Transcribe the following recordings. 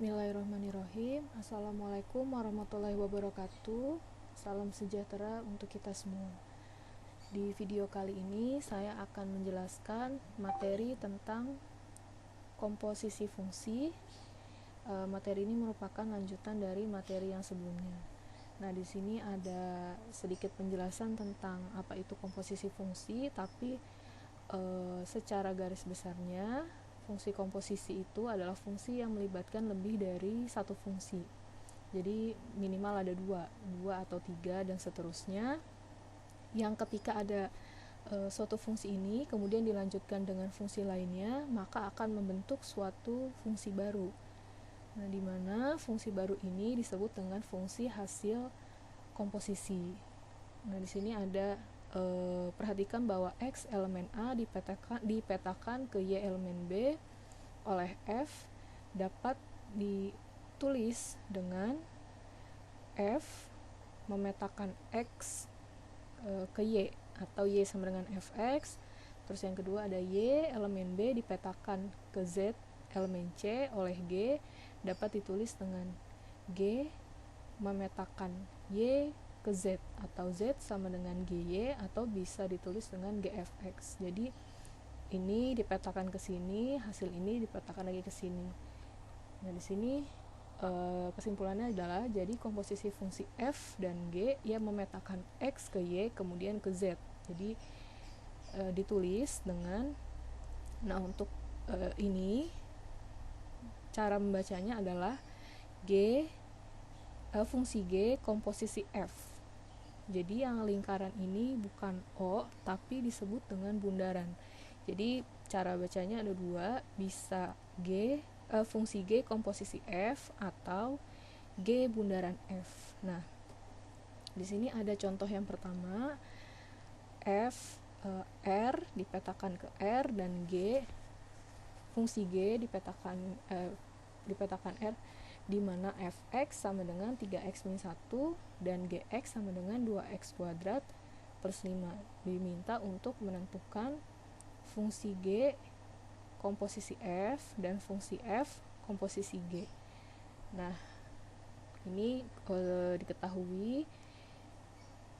Bismillahirrahmanirrahim. Assalamualaikum warahmatullahi wabarakatuh. Salam sejahtera untuk kita semua. Di video kali ini saya akan menjelaskan materi tentang komposisi fungsi. Materi ini merupakan lanjutan dari materi yang sebelumnya. Nah, di sini ada sedikit penjelasan tentang apa itu komposisi fungsi, tapi secara garis besarnya fungsi komposisi itu adalah fungsi yang melibatkan lebih dari satu fungsi. Jadi minimal ada dua atau tiga dan seterusnya. Yang ketika ada suatu fungsi ini kemudian dilanjutkan dengan fungsi lainnya, maka akan membentuk suatu fungsi baru. Nah, di mana fungsi baru ini disebut dengan fungsi hasil komposisi. Nah, di sini ada perhatikan bahwa X elemen A dipetakan ke Y elemen B oleh F dapat ditulis dengan F memetakan X ke Y atau Y sama dengan Fx. Terus yang kedua ada Y elemen B dipetakan ke Z elemen C oleh G dapat ditulis dengan G memetakan Y ke Z atau Z sama dengan GY atau bisa ditulis dengan GFX. Jadi ini dipetakan ke sini, hasil ini dipetakan lagi ke sini. Nah, di sini kesimpulannya adalah jadi komposisi fungsi F dan G yang memetakan X ke Y kemudian ke Z. Jadi ditulis dengan untuk ini cara membacanya adalah fungsi G komposisi F. Jadi yang lingkaran ini bukan O tapi disebut dengan bundaran. Jadi cara bacanya ada dua, bisa fungsi G komposisi F atau G bundaran F. Nah, di sini ada contoh yang pertama, F R dipetakan ke R dan G fungsi G dipetakan R di mana Fx sama dengan 3x min 1 dan Gx sama dengan 2x kuadrat plus 5. Diminta untuk menentukan fungsi G komposisi F dan fungsi F komposisi G. Nah, ini diketahui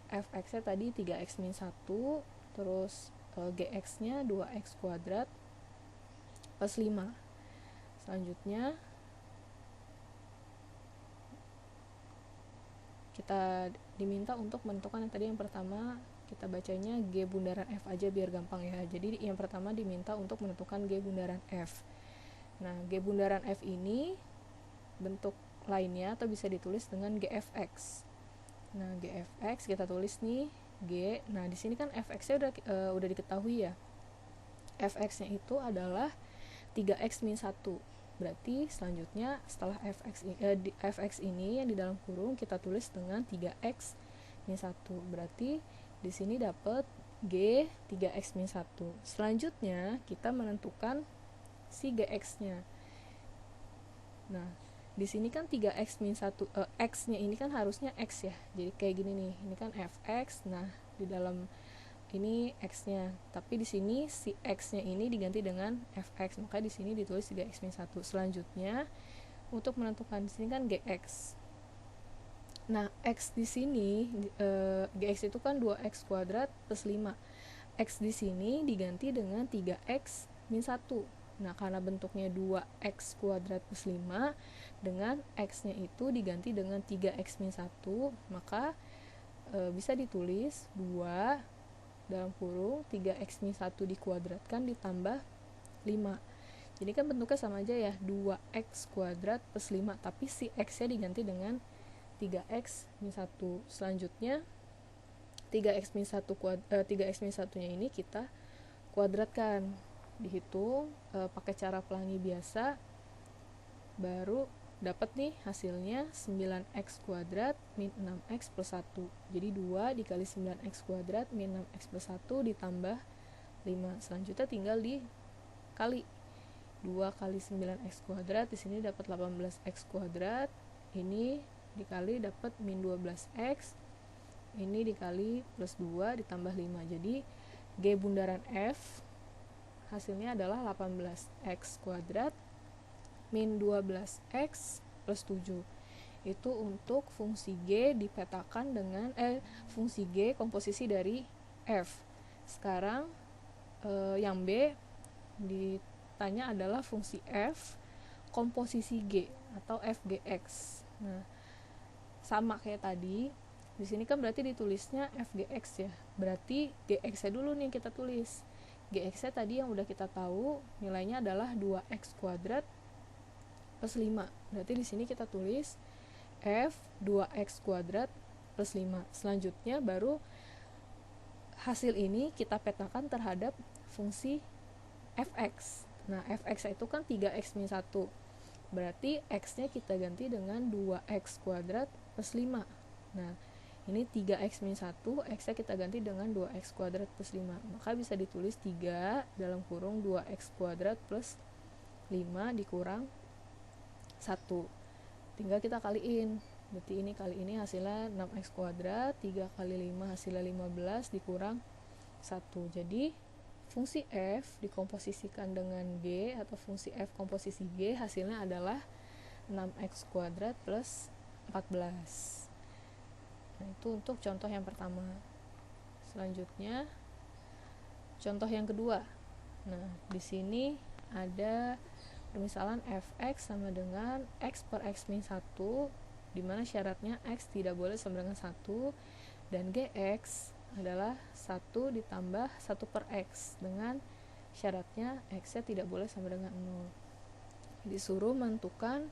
Fx-nya tadi 3x min 1, terus Gx-nya 2x kuadrat plus 5. Selanjutnya kita diminta untuk menentukan yang tadi yang pertama, kita bacanya G bundaran F aja biar gampang ya. Jadi yang pertama diminta untuk menentukan G bundaran F. Nah, G bundaran F ini bentuk lainnya atau bisa ditulis dengan GFX. Nah, GFX kita tulis nih G. Nah, di sini kan Fx-nya udah diketahui ya. Fx-nya itu adalah 3x min 1. Berarti selanjutnya setelah Fx ini yang di dalam kurung kita tulis dengan 3x min 1. Berarti di sini dapat G 3x min 1. Selanjutnya kita menentukan si Gx-nya. Nah, di sini kan 3x min 1 x-nya ini kan harusnya x ya. Jadi kayak gini nih. Ini kan Fx. Nah, di dalam ini x-nya, tapi di sini si x-nya ini diganti dengan fx, maka di sini ditulis 3x min 1. Selanjutnya untuk menentukan di sini kan gx. Nah, x di sini gx itu kan 2x kuadrat plus 5. X di sini diganti dengan 3x min 1. Nah, karena bentuknya 2x kuadrat plus 5 dengan x-nya itu diganti dengan 3x min 1, maka bisa ditulis 2 dalam kurung 3x min 1 dikuadratkan ditambah 5. Jadi kan bentuknya sama aja ya, 2x kuadrat plus 5, tapi si x-nya diganti dengan 3x min 1. Selanjutnya 3x min 1-nya ini kita kuadratkan. Dihitung pakai cara pelangi biasa, baru dapat nih hasilnya 9x kuadrat min 6x plus 1. Jadi 2 dikali 9x kuadrat min 6x plus 1 ditambah 5. Selanjutnya tinggal dikali 2 kali 9x kuadrat, di sini dapat 18x kuadrat. Ini dikali dapat min 12x. Ini dikali plus 2 ditambah 5. Jadi G bundaran F hasilnya adalah 18x kuadrat min 12x plus 7. Itu untuk fungsi G dipetakan dengan fungsi G komposisi dari F. Sekarang yang B ditanya adalah fungsi F komposisi G atau fgx. Nah, sama kayak tadi. Di sini kan berarti ditulisnya fgx ya. Berarti gx-nya dulu nih kita tulis. Gx-nya tadi yang udah kita tahu nilainya adalah 2x kuadrat plus 5. Berarti di sini kita tulis f 2x kuadrat plus 5. Selanjutnya baru hasil ini kita petakan terhadap fungsi fx. Nah, fx itu kan 3x min 1. Berarti x-nya kita ganti dengan 2x kuadrat plus 5. Nah, ini 3x min 1, x-nya kita ganti dengan 2x kuadrat plus 5. Maka bisa ditulis 3 dalam kurung 2x kuadrat plus 5 dikurang 1. Tinggal kita kaliin. Berarti ini kali ini hasilnya 6x kuadrat, 3 kali 5 hasilnya 15 dikurang 1. Jadi fungsi f dikomposisikan dengan g atau fungsi f komposisi g hasilnya adalah 6x kuadrat plus 14. Nah, itu untuk contoh yang pertama. Selanjutnya contoh yang kedua. Nah, di sini ada permisalan fx sama dengan x per x min 1, di mana syaratnya x tidak boleh sama dengan 1, dan gx adalah 1 ditambah 1 per x, dengan syaratnya x-nya tidak boleh sama dengan 0. Disuruh menentukan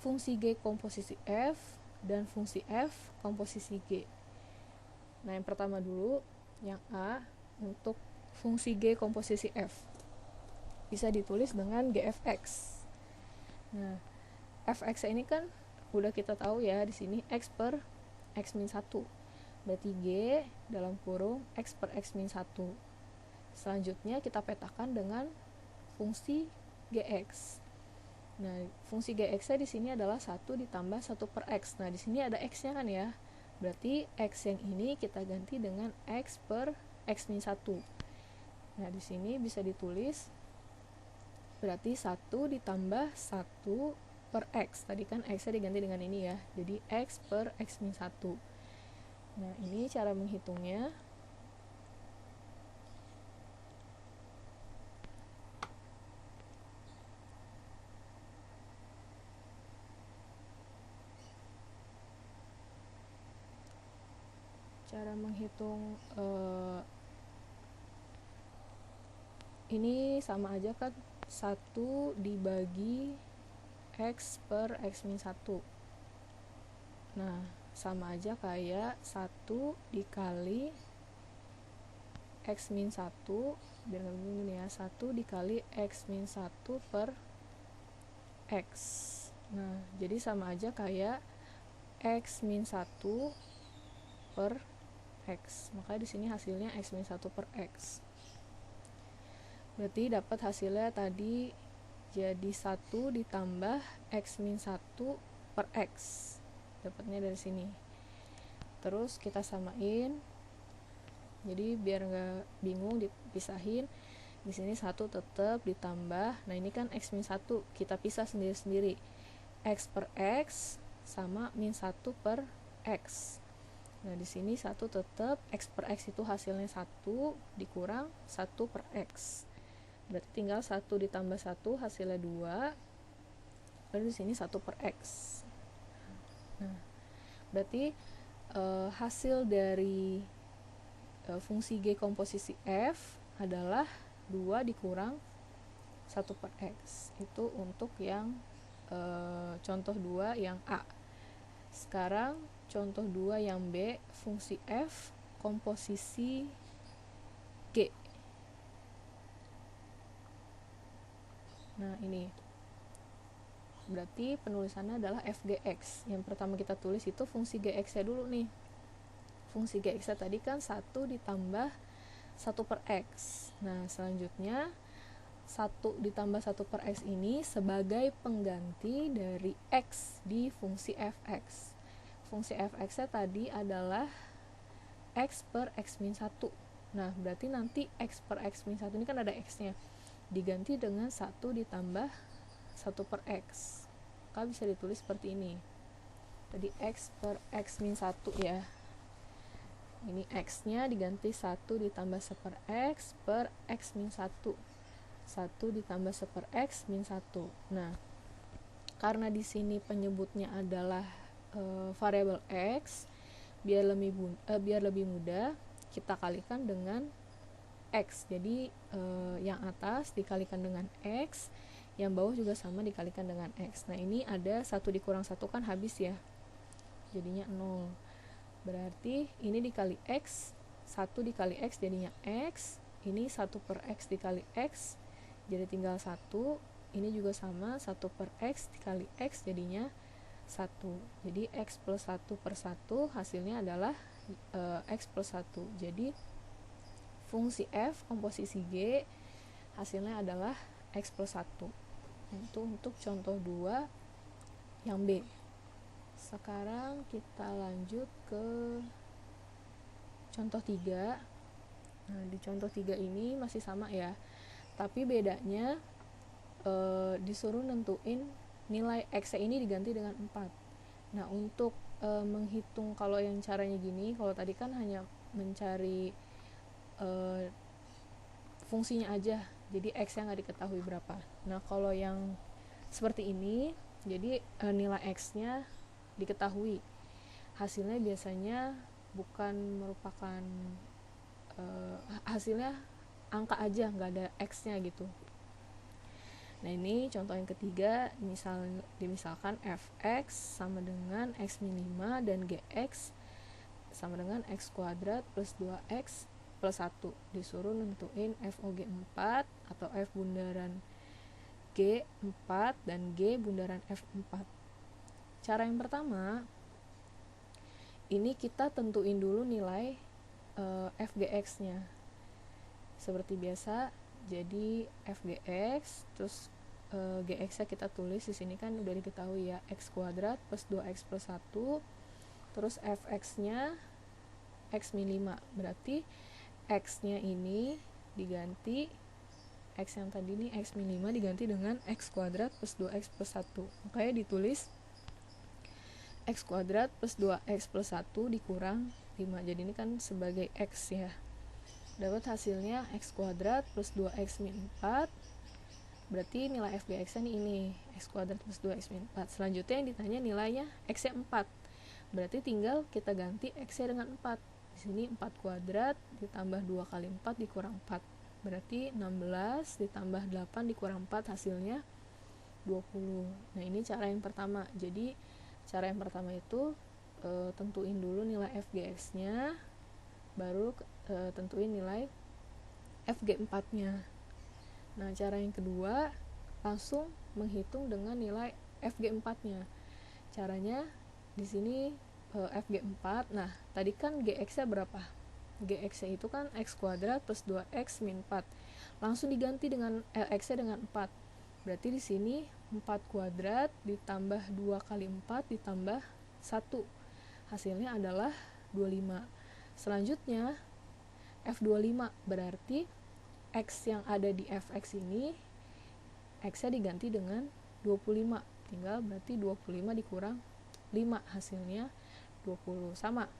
fungsi g komposisi f dan fungsi f komposisi g. Nah, yang pertama dulu, yang A, untuk fungsi g komposisi f bisa ditulis dengan gfx. Nah, fx ini kan udah kita tahu ya, di sini x per x min 1. Berarti g dalam kurung x per x min 1. Selanjutnya kita petakan dengan fungsi gx. Nah, fungsi gx-nya di sini adalah 1 ditambah 1 per x. Nah, di sini ada x-nya kan ya. Berarti x yang ini kita ganti dengan x per x min 1. Nah, di sini bisa ditulis berarti 1 ditambah 1 per x. Tadi kan x-nya diganti dengan ini ya. Jadi x per x min 1. Nah, ini cara menghitungnya. Cara menghitung ini sama aja kan, 1 dibagi x per x min 1. Nah, sama aja kayak 1 dikali x min 1, biar nggak bingung ya, 1 dikali x min 1 per x. Nah, jadi sama aja kayak x min 1 per x. Maka di sini hasilnya x min 1 per x. Berarti dapat hasilnya tadi jadi 1 ditambah x min 1 per x. Dapatnya dari sini. Terus kita samain. Jadi biar nggak bingung dipisahin. Di sini 1 tetap ditambah. Nah, ini kan x min 1, kita pisah sendiri-sendiri. X per x sama min 1 per x. Nah, di sini 1 tetap, x per x itu hasilnya 1 dikurang 1 per x. Berarti tinggal 1 ditambah 1 hasilnya 2. Lalu di sini 1 per x. Nah, berarti hasil dari fungsi g komposisi f adalah 2 dikurang 1 per x. Itu untuk yang contoh 2 yang A. Sekarang contoh 2 yang B, fungsi f komposisi g. Nah, ini berarti penulisannya adalah fgx. Yang pertama kita tulis itu fungsi gx-nya dulu nih. Fungsi gx-nya tadi kan 1 ditambah 1 per x. Nah, selanjutnya 1 ditambah 1 per x ini sebagai pengganti dari x di fungsi fx. Fungsi fx-nya tadi adalah x per x min 1. Nah, berarti nanti x per x min 1 ini kan ada x-nya. Diganti dengan 1 ditambah 1 per X, maka bisa ditulis seperti ini. Tadi X per X min 1 ya. Ini X-nya diganti 1 ditambah 1 per X per X min 1. 1 ditambah 1 per X min 1. Nah, karena di sini penyebutnya adalah variabel X, biar lebih mudah kita kalikan dengan X. Jadi yang atas dikalikan dengan X, yang bawah juga sama dikalikan dengan X. Nah, ini ada 1 dikurang 1 kan habis ya, jadinya 0. Berarti ini dikali X, 1 dikali X jadinya X, ini 1 per X dikali X jadi tinggal 1, ini juga sama, 1 per X dikali X jadinya 1. Jadi X plus 1 per 1 hasilnya adalah X plus 1. Jadi fungsi F komposisi G hasilnya adalah X plus 1. Itu untuk contoh 2 yang B. Sekarang kita lanjut ke contoh 3. Nah, di contoh 3 ini masih sama ya, tapi bedanya disuruh nentuin nilai X ini diganti dengan 4. Nah, untuk menghitung kalau yang caranya gini, kalau tadi kan hanya mencari fungsinya aja, jadi X yang nggak diketahui berapa. Nah, kalau yang seperti ini, jadi nilai X-nya diketahui, hasilnya biasanya bukan merupakan hasilnya angka aja, nggak ada X-nya gitu. Nah, ini contoh yang ketiga, dimisalkan fx sama dengan x min 5 dan gx sama dengan x kuadrat plus 2x plus 1. Disuruh nentuin FOG 4 atau F bundaran G 4 dan G bundaran F 4. Cara yang pertama, ini kita tentuin dulu nilai FGX-nya. Seperti biasa, jadi FGX, terus GX-nya kita tulis di sini kan udah diketahui ya, X kuadrat plus 2X plus 1, terus FX-nya X min 5, berarti X-nya ini diganti, X yang tadi ini X min 5 diganti dengan X kuadrat plus 2X plus 1, makanya ditulis X kuadrat plus 2X plus 1 dikurang 5, jadi ini kan sebagai X ya. Dapat hasilnya X kuadrat plus 2X min 4, berarti nilai FGX-nya ini X kuadrat plus 2X min 4. Selanjutnya yang ditanya nilainya X-nya 4, berarti tinggal kita ganti X-nya dengan 4. Di sini 4 kuadrat ditambah 2 kali 4 dikurang 4, berarti 16 ditambah 8 dikurang 4 hasilnya 20. Nah, ini cara yang pertama. Jadi cara yang pertama itu tentuin dulu nilai FGX-nya, baru tentuin nilai FG4-nya. Nah, cara yang kedua langsung menghitung dengan nilai FG4-nya. Caranya di sini FG4. Nah, tadi kan GX-nya berapa? GX-nya itu kan X kuadrat plus 2X min 4. Langsung diganti dengan X-nya dengan 4. Berarti di sini 4 kuadrat ditambah 2 kali 4 ditambah 1. Hasilnya adalah 25. Selanjutnya F25, berarti X yang ada di Fx ini X-nya diganti dengan 25. Tinggal berarti 25 dikurang 5, hasilnya 20. Sama.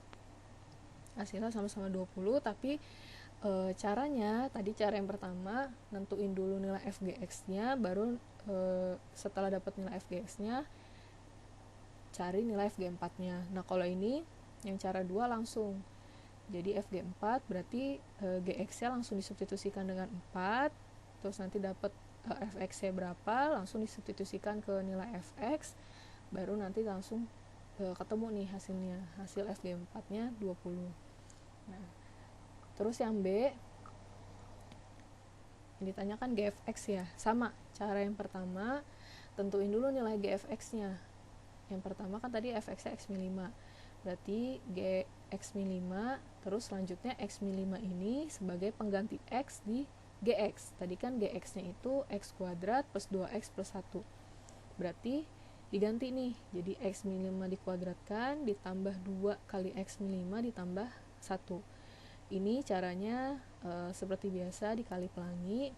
Hasilnya sama-sama 20, tapi caranya tadi cara yang pertama nentuin dulu nilai FGX-nya, baru setelah dapat nilai FGX-nya cari nilai FG4-nya. Nah, kalau ini yang cara 2 langsung. Jadi FG4 berarti GX-nya langsung disubstitusikan dengan 4, terus nanti dapat FX-nya berapa, langsung disubstitusikan ke nilai FX, baru nanti langsung ketemu nih hasilnya. Hasil FG4-nya 20. Nah, terus yang B yang ditanyakan GFX ya. Sama, cara yang pertama tentuin dulu nilai GFX-nya. Yang pertama kan tadi FX-nya X min 5. Berarti X min 5, terus selanjutnya X min 5 ini sebagai pengganti X di GX. Tadi kan GX-nya itu X kuadrat plus 2X plus 1. Berarti diganti nih, jadi X min 5 dikuadratkan ditambah 2 kali X min 5 ditambah 1. Ini caranya seperti biasa dikali pelangi.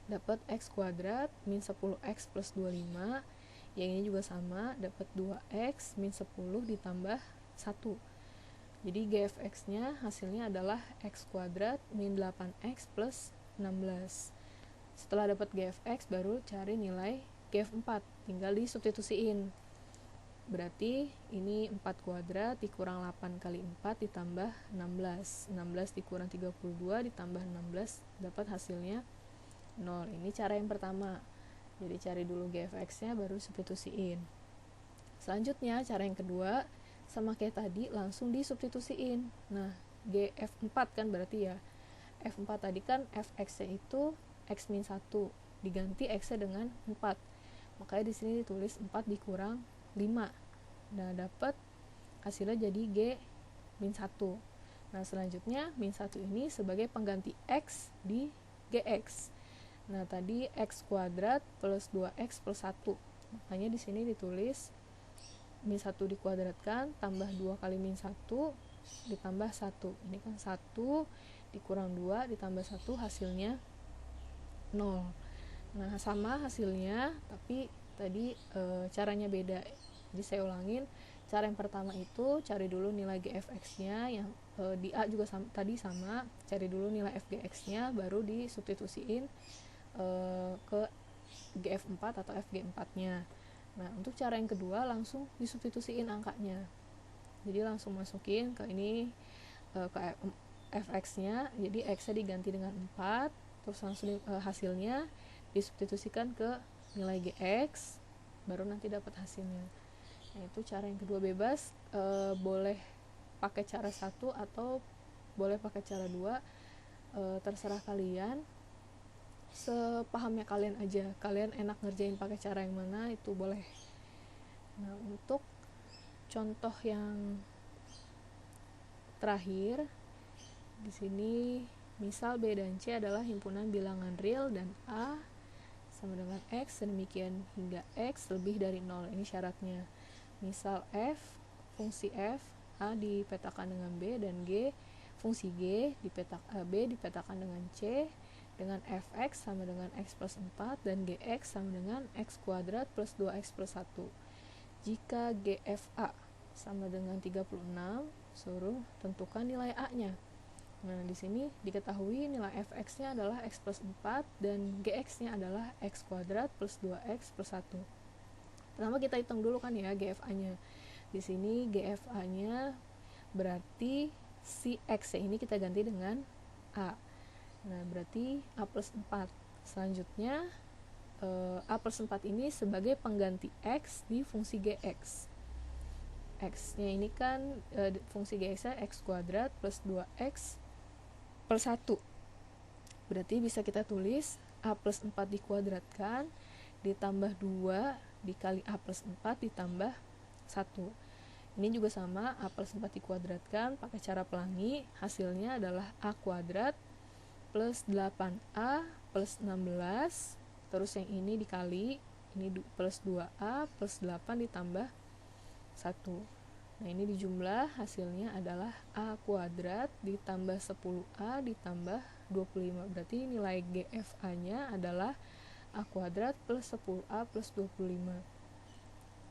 dapat X kuadrat min 10X plus 25. Yang ini juga sama, dapat 2X min 10 ditambah 1. Jadi GFX nya hasilnya adalah X kuadrat min 8X plus 16. Setelah dapat GFX baru cari nilai GF4, tinggal disubstitusiin. Berarti ini 4 kuadrat dikurang 8 kali 4 ditambah 16. 16 dikurang 32 ditambah 16 dapat hasilnya 0. Ini cara yang pertama. Jadi cari dulu GFX-nya baru substitusiin. Selanjutnya cara yang kedua sama kayak tadi langsung disubstitusiin. Nah, GF4 kan berarti ya. F4 tadi kan Fx-nya itu X min 1 diganti X-nya dengan 4. Makanya di sini ditulis 4 dikurang 5. Nah, dapat hasilnya jadi G min 1. Nah, selanjutnya min 1 ini sebagai pengganti X di GX. Nah, tadi X kuadrat plus 2X plus 1. Makanya di sini ditulis min 1 dikuadratkan tambah 2 kali min 1 ditambah 1. Ini kan 1 dikurang 2 ditambah 1 hasilnya 0. Nah, sama hasilnya tapi tadi caranya beda. Jadi saya ulangin, cara yang pertama itu cari dulu nilai GFX-nya yang di A juga tadi sama, cari dulu nilai FGX-nya baru disubstitusiin ke GF4 atau FG4-nya. Nah, untuk cara yang kedua langsung disubstitusiin angkanya. Jadi langsung masukin ke ini ke Fx-nya, jadi X-nya diganti dengan 4, terus langsung hasilnya disubstitusikan ke nilai GX, baru nanti dapat hasilnya. Nah, itu cara yang kedua, bebas boleh pakai cara 1 atau boleh pakai cara 2, terserah kalian, sepahamnya kalian aja. Kalian enak ngerjain pakai cara yang mana itu boleh. Nah, untuk contoh yang terakhir di sini, misal B dan C adalah himpunan bilangan real dan A sama dengan X, demikian hingga X lebih dari 0. Ini syaratnya. Misal F, fungsi F, A dipetakan dengan B, dan G, fungsi G B dipetakan dengan C, dengan Fx sama dengan X plus 4, dan Gx sama dengan X kuadrat plus 2X plus 1. Jika GFA sama dengan 36, suruh tentukan nilai A-nya. Nah, di sini diketahui nilai Fx-nya adalah X plus 4 dan Gx-nya adalah X kuadrat plus 2X plus 1. Pertama kita hitung dulu kan ya GFA-nya. Di sini GFA-nya berarti si X-nya ini kita ganti dengan A. Nah, berarti A plus 4. Selanjutnya A plus 4 ini sebagai pengganti X di fungsi GX. X-nya ini kan fungsi GX-nya X kuadrat plus 2X plus 1. Berarti bisa kita tulis A plus 4 dikuadratkan ditambah 2 dikali A plus 4 ditambah 1. Ini juga sama, A plus 4 dikuadratkan pakai cara pelangi, hasilnya adalah A kuadrat plus 8A plus 16, terus yang ini dikali, ini plus 2A plus 8 ditambah 1. Nah, ini dijumlah, hasilnya adalah A kuadrat ditambah 10A ditambah 25. Berarti nilai GFA-nya adalah A kuadrat plus 10A plus 25.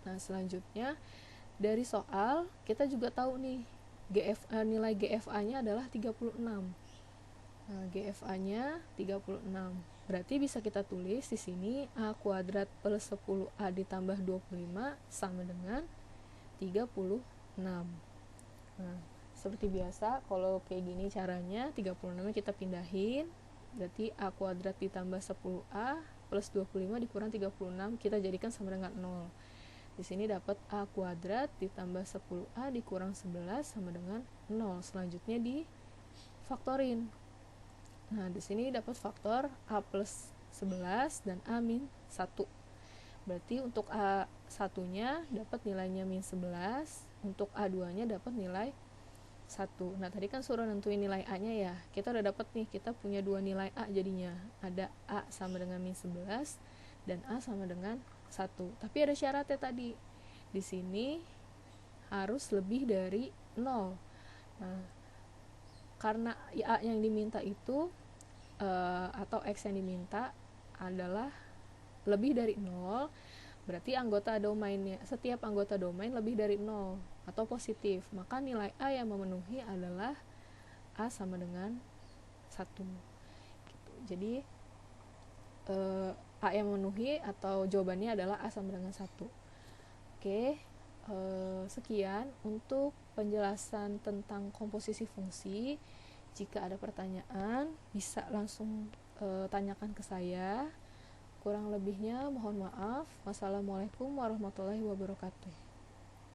Nah, selanjutnya dari soal kita juga tahu nih nilai GFA-nya adalah 36. Nah, GFA-nya 36. Berarti bisa kita tulis di sini A kuadrat plus 10A ditambah 25 sama dengan 36. Nah, seperti biasa kalau kayak gini caranya, 36 kita pindahin. Berarti A kuadrat ditambah 10A plus 25 dikurang 36 kita jadikan sama dengan 0. Di sini dapat A kuadrat ditambah 10A dikurang 11 sama dengan 0. Selanjutnya difaktorin. Nah, di sini dapat faktor A plus 11 dan A min 1. Berarti untuk A1-nya dapat nilainya min 11, untuk A2-nya dapat nilai 1. Nah, tadi kan suruh nentuin nilai A-nya ya. Kita udah dapat nih, kita punya dua nilai A jadinya. Ada A sama dengan min 11 dan A sama dengan 1. Tapi ada syaratnya tadi. Di sini harus lebih dari 0. Nah, karena A yang diminta itu atau X yang diminta adalah lebih dari 0, berarti setiap anggota domain lebih dari 0 atau positif, maka nilai A yang memenuhi adalah A sama dengan 1 gitu. Jadi A yang memenuhi atau jawabannya adalah A sama dengan 1. Oke, sekian untuk penjelasan tentang komposisi fungsi. Jika ada pertanyaan bisa langsung tanyakan ke saya. Kurang lebihnya mohon maaf. Wassalamualaikum warahmatullahi wabarakatuh.